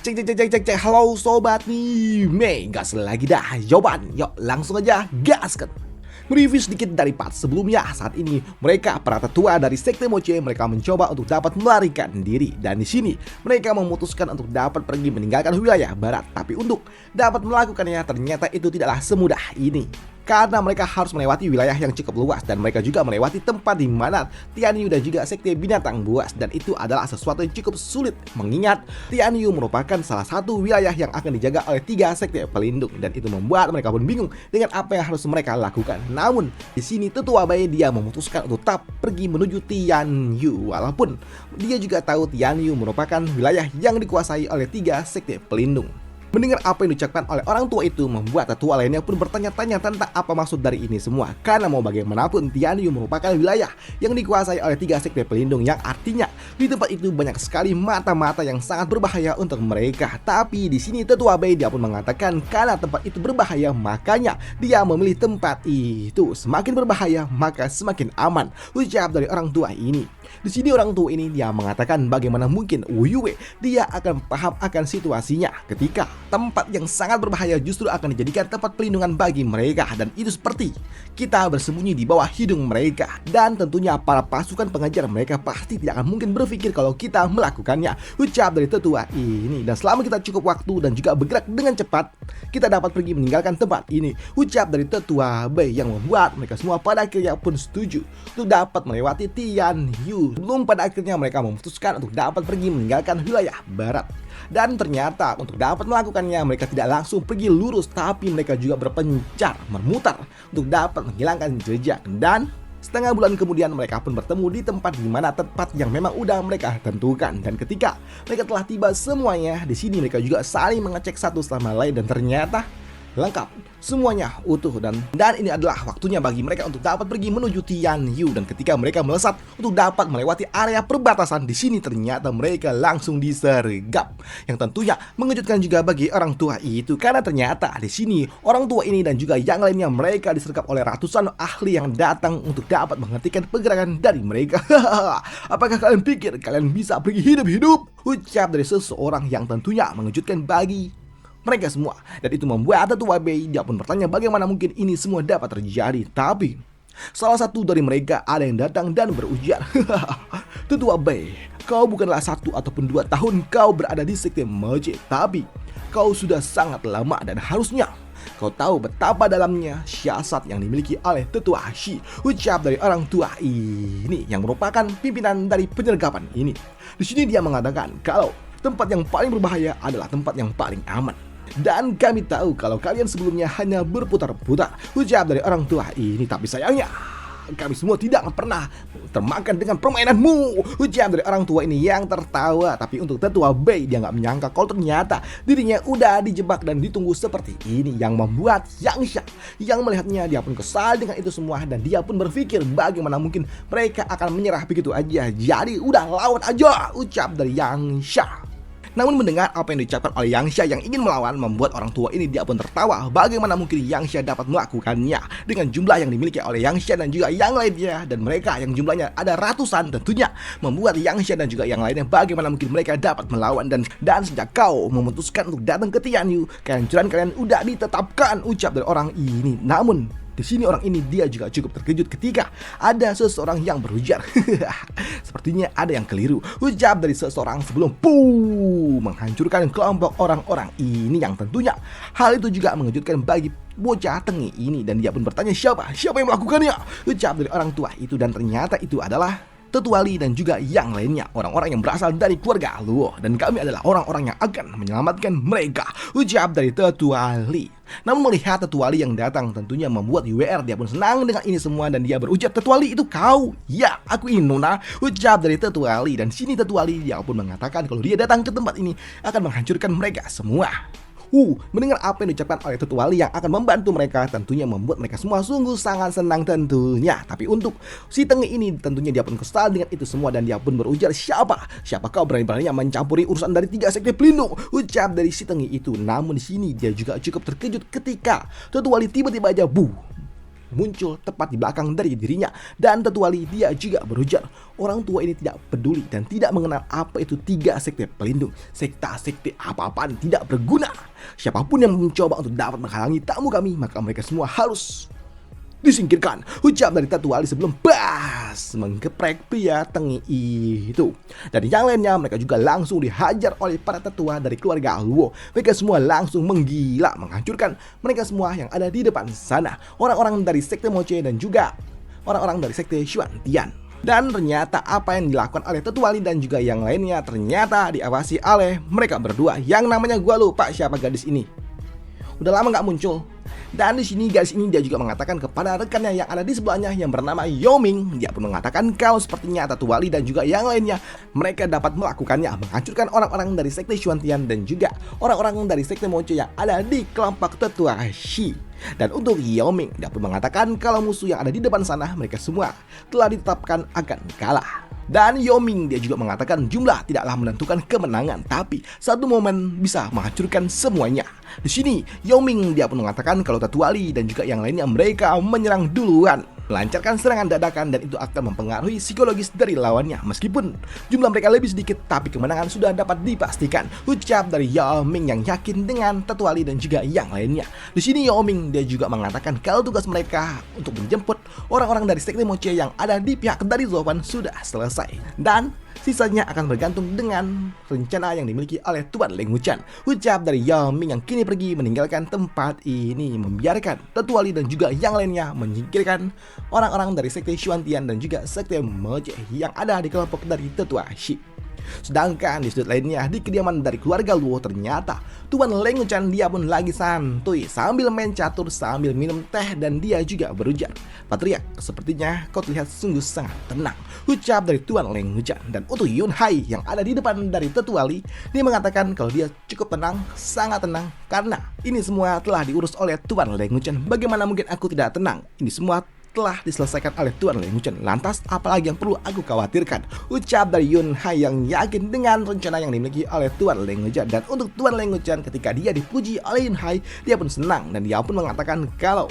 Cek. Halo sobat nih, gas lagi dah jawaban. Yuk langsung aja gaskan. Mereview sedikit dari part sebelumnya. Saat ini mereka para tetua dari sekte Moche, mereka mencoba untuk dapat melarikan diri, dan di sini mereka memutuskan untuk dapat pergi meninggalkan wilayah barat. Tapi untuk dapat melakukannya ternyata itu tidaklah semudah ini, karena mereka harus melewati wilayah yang cukup luas, dan mereka juga melewati tempat di mana Tianyu dan juga sekte binatang buas, dan itu adalah sesuatu yang cukup sulit mengingat Tianyu merupakan salah satu wilayah yang akan dijaga oleh 3 sekte pelindung, dan itu membuat mereka pun bingung dengan apa yang harus mereka lakukan. Namun di sini tetua Bai dia memutuskan untuk tetap pergi menuju Tianyu, walaupun dia juga tahu Tianyu merupakan wilayah yang dikuasai oleh 3 sekte pelindung. Mendengar apa yang diucapkan oleh orang tua itu membuat tetua lainnya pun bertanya-tanya tentang apa maksud dari ini semua. Karena mau bagaimanapun Tianyu merupakan wilayah yang dikuasai oleh 3 sekte pelindung, yang artinya di tempat itu banyak sekali mata-mata yang sangat berbahaya untuk mereka. Tapi di sini tetua Bai dia pun mengatakan karena tempat itu berbahaya, makanya dia memilih tempat itu. Semakin berbahaya maka semakin aman, ucap dari orang tua ini. Di sini orang tua ini dia mengatakan bagaimana mungkin Wu Yue dia akan paham akan situasinya ketika tempat yang sangat berbahaya justru akan dijadikan tempat pelindungan bagi mereka, dan itu seperti kita bersembunyi di bawah hidung mereka, dan tentunya para pasukan pengejar mereka pasti tidak akan mungkin berpikir kalau kita melakukannya, ucap dari tetua ini. Dan selama kita cukup waktu dan juga bergerak dengan cepat, kita dapat pergi meninggalkan tempat ini, ucap dari tetua Bai, yang membuat mereka semua pada akhirnya pun setuju untuk dapat melewati Tianyu. Belum pada akhirnya mereka memutuskan untuk dapat pergi meninggalkan wilayah barat. Dan ternyata untuk dapat melakukannya mereka tidak langsung pergi lurus, tapi mereka juga berpencar memutar untuk dapat menghilangkan jejak. Dan setengah bulan kemudian mereka pun bertemu di tempat yang memang udah mereka tentukan. Dan ketika mereka telah tiba semuanya di sini, mereka juga saling mengecek satu sama lain, dan ternyata lengkap, semuanya utuh, dan ini adalah waktunya bagi mereka untuk dapat pergi menuju Tianyu. Dan ketika mereka melesat untuk dapat melewati area perbatasan, di sini ternyata mereka langsung disergap, yang tentunya mengejutkan juga bagi orang tua itu, karena ternyata di sini orang tua ini dan juga yang lainnya mereka disergap oleh ratusan ahli yang datang untuk dapat menghentikan pergerakan dari mereka. Apakah kalian pikir kalian bisa pergi hidup-hidup? Ucap dari seseorang yang tentunya mengejutkan bagi mereka semua, dan itu membuat tetua Bai dia pun bertanya bagaimana mungkin ini semua dapat terjadi. Tapi salah satu dari mereka ada yang datang dan berujar, tetua Bai, kau bukanlah 1 ataupun 2 tahun kau berada di sekte Moche, tapi kau sudah sangat lama, dan harusnya kau tahu betapa dalamnya siasat yang dimiliki oleh tetua Shi, ucap dari orang tua ini yang merupakan pimpinan dari penyergapan ini. Di sini dia mengatakan kalau tempat yang paling berbahaya adalah tempat yang paling aman. Dan kami tahu kalau kalian sebelumnya hanya berputar-putar, ucap dari orang tua ini, tapi sayangnya kami semua tidak pernah termakan dengan permainanmu, ucap dari orang tua ini yang tertawa. Tapi untuk tetua Bai dia nggak menyangka kalau ternyata dirinya udah dijebak dan ditunggu seperti ini, yang membuat Yangsha yang melihatnya dia pun kesal dengan itu semua, dan dia pun berpikir bagaimana mungkin mereka akan menyerah begitu aja. Jadi udah lawan aja, ucap dari Yangsha. Namun mendengar apa yang diucapkan oleh Yangsha yang ingin melawan membuat orang tua ini dia pun tertawa. Bagaimana mungkin Yangsha dapat melakukannya dengan jumlah yang dimiliki oleh Yangsha dan juga yang lainnya, dan mereka yang jumlahnya ada ratusan, tentunya membuat Yangsha dan juga yang lainnya bagaimana mungkin mereka dapat melawan. Dan sejak kau memutuskan untuk datang ke Tianyu, kehancuran kalian udah ditetapkan, ucap dari orang ini. Namun di sini orang ini dia juga cukup terkejut ketika ada seseorang yang berujar, sepertinya ada yang keliru, ucap dari seseorang sebelum menghancurkan kelompok orang-orang ini, yang tentunya hal itu juga mengejutkan bagi bocah tengil ini, dan dia pun bertanya siapa yang melakukannya, ucap dari orang tua itu. Dan ternyata itu adalah tetua Li dan juga yang lainnya, orang-orang yang berasal dari keluarga Luo, dan kami adalah orang-orang yang akan menyelamatkan mereka, ucap dari tetua Li. Namun melihat tetua Li yang datang tentunya membuat UWR dia pun senang dengan ini semua, dan dia berujar, tetua Li itu kau? Ya, aku ini Nona, ucap dari tetua Li. Dan sini tetua Li dia pun mengatakan kalau dia datang ke tempat ini akan menghancurkan mereka semua. Mendengar apa yang diucapkan oleh tetua Li yang akan membantu mereka tentunya membuat mereka semua sungguh sangat senang tentunya. Tapi untuk si Tengil ini tentunya dia pun kesal dengan itu semua, dan dia pun berujar, siapa kau berani-beraninya mencampuri urusan dari 3 sekte pelindung, ucap dari si Tengil itu. Namun di sini dia juga cukup terkejut ketika tetua Li tiba-tiba aja muncul tepat di belakang dari dirinya. Dan Tetuali dia juga berujar, orang tua ini tidak peduli dan tidak mengenal apa itu 3 sekte pelindung. Sekte apa-apaan tidak berguna. Siapapun yang mencoba untuk dapat menghalangi tamu kami, maka mereka semua harus disingkirkan, ucap dari Tetuali sebelum menggeprek pria tengi itu. Dan yang lainnya mereka juga langsung dihajar oleh para tetua dari keluarga Luo. Mereka semua langsung menggila, menghancurkan mereka semua yang ada di depan sana. Orang-orang dari sekte Moche dan juga orang-orang dari sekte Xuantian. Dan ternyata apa yang dilakukan oleh Tetuali dan juga yang lainnya ternyata diawasi oleh mereka berdua. Yang namanya gua lupa siapa gadis ini. Udah lama nggak muncul. Dan di sini gadis ini dia juga mengatakan kepada rekannya yang ada di sebelahnya yang bernama Yoming. Dia pun mengatakan kalau sepertinya Tetuali dan juga yang lainnya mereka dapat melakukannya, menghancurkan orang-orang dari sekte Xuantian dan juga orang-orang dari sekte Moche yang ada di kelompok tetua Shi. Dan untuk Yoming dia pun mengatakan kalau musuh yang ada di depan sana mereka semua telah ditetapkan akan kalah. Dan Yoming dia juga mengatakan jumlah tidaklah menentukan kemenangan, tapi satu momen bisa menghancurkan semuanya. Di sini Yoming dia pun mengatakan kalau Tetuali dan juga yang lainnya mereka menyerang duluan, melancarkan serangan dadakan dan itu akan mempengaruhi psikologis dari lawannya. Meskipun jumlah mereka lebih sedikit, tapi kemenangan sudah dapat dipastikan, ucap dari Yoming yang yakin dengan Tetuali dan juga yang lainnya. Di sini Yoming dia juga mengatakan kalau tugas mereka untuk menjemput orang-orang dari sekte Moche yang ada di pihak dari Zovan sudah selesai. Dan sisanya akan bergantung dengan rencana yang dimiliki oleh Tuan Leng Wuchan, ucap dari Yoming yang kini pergi meninggalkan tempat ini, membiarkan Tetuali dan juga yang lainnya menyingkirkan orang-orang dari sekte Xuantian dan juga sekte Moche yang ada di kelompok dari tetua Shi. Sedangkan di sudut lainnya di kediaman dari keluarga Luo ternyata Tuan Leng Wuchan dia pun lagi santuy sambil main catur sambil minum teh dan dia juga berujar, "Patriark, sepertinya kau terlihat sungguh sangat tenang," ucap dari Tuan Leng Wuchan. Dan untuk Yun Hai yang ada di depan dari Tetuali, dia mengatakan kalau dia cukup tenang, sangat tenang karena ini semua telah diurus oleh Tuan Leng Wuchan. Bagaimana mungkin aku tidak tenang? Ini semua telah diselesaikan oleh Tuan Leng Wuchan. Lantas apalagi yang perlu aku khawatirkan? Ucap dari Yun Hai yang yakin dengan rencana yang dimiliki oleh Tuan Leng Wuchan. Dan untuk Tuan Leng Wuchan ketika dia dipuji oleh Yun Hai, dia pun senang dan dia pun mengatakan kalau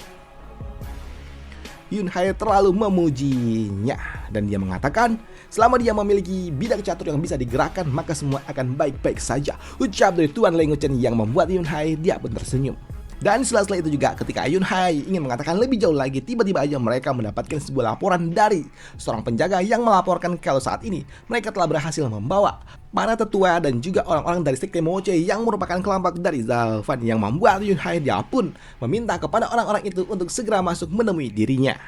Yun Hai terlalu memujinya. Dan dia mengatakan selama dia memiliki bidang catur yang bisa digerakkan maka semua akan baik-baik saja, ucap dari Tuan Leng Wuchan yang membuat Yun Hai dia pun tersenyum. Dan sela-sela itu juga ketika Yun Hai ingin mengatakan lebih jauh lagi, tiba-tiba aja mereka mendapatkan sebuah laporan dari seorang penjaga yang melaporkan kalau saat ini mereka telah berhasil membawa para tetua dan juga orang-orang dari sekte Moche yang merupakan kelompok dari Zovan, yang membuat Yun Hai dia pun meminta kepada orang-orang itu untuk segera masuk menemui dirinya.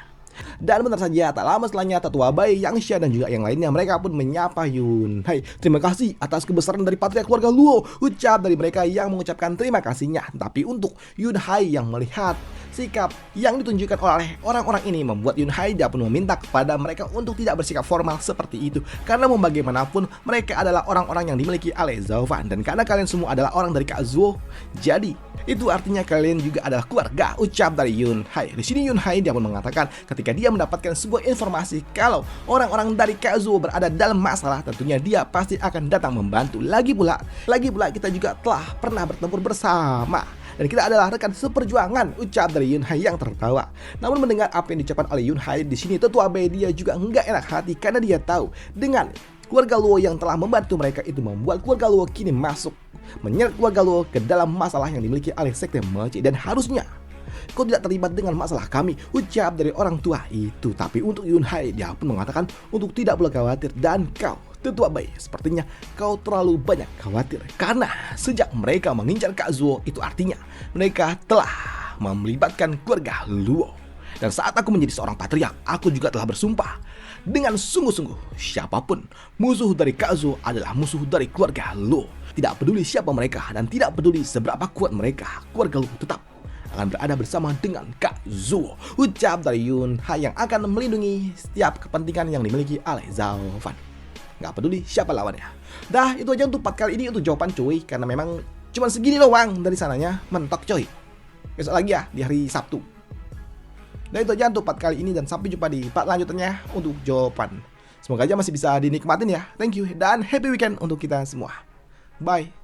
Dan benar saja, tak lama setelahnya Tetua Bai, Yang Xia dan juga yang lainnya mereka pun menyapa Yun Hai. "Terima kasih atas kebesaran dari patriark keluarga Luo," ucap dari mereka yang mengucapkan terima kasihnya. Tapi untuk Yun Hai yang melihat sikap yang ditunjukkan oleh orang-orang ini membuat Yun Hai dia pun meminta kepada mereka untuk tidak bersikap formal seperti itu, karena mau bagaimanapun mereka adalah orang-orang yang dimiliki oleh Zovan, dan karena kalian semua adalah orang dari Kak Zuo, jadi itu artinya kalian juga adalah keluarga, ucap dari Yun Hai. Di sini Yun Hai dia pun mengatakan ketika dia mendapatkan sebuah informasi kalau orang-orang dari Kak Zuo berada dalam masalah, tentunya dia pasti akan datang membantu. Lagi pula kita juga telah pernah bertempur bersama dan kita adalah rekan seperjuangan, ucap dari Yun Hai yang tertawa. Namun mendengar apa yang diucapkan oleh Yun Hai di sini, Tetua Bai dia juga enggak enak hati karena dia tahu dengan keluarga Luo yang telah membantu mereka itu membuat keluarga Luo kini masuk menyeret keluarga Luo ke dalam masalah yang dimiliki oleh sekte Moche, dan harusnya kau tidak terlibat dengan masalah kami, ucap dari orang tua itu. Tapi untuk Yun Hai dia pun mengatakan untuk tidak perlu khawatir, dan kau Tetua Bai, sepertinya kau terlalu banyak khawatir karena sejak mereka mengincar Kak Zuo itu artinya mereka telah melibatkan keluarga Luo. Dan saat aku menjadi seorang patriark, aku juga telah bersumpah dengan sungguh-sungguh siapapun musuh dari Kak Zuo adalah musuh dari keluarga Luo. Tidak peduli siapa mereka dan tidak peduli seberapa kuat mereka, keluarga Luo tetap akan berada bersama dengan Kak Zuo, ucap dari Yun Hai yang akan melindungi setiap kepentingan yang dimiliki oleh Zovan. Gak peduli siapa lawannya. Dah, itu aja untuk part kali ini untuk jawaban cuy, karena memang cuma segini doang dari sananya, mentok coy. Besok lagi ya di hari Sabtu. Dan itu aja untuk part kali ini, dan sampai jumpa di part lanjutannya untuk jawaban. Semoga aja masih bisa dinikmatin ya. Thank you dan happy weekend untuk kita semua. Bye.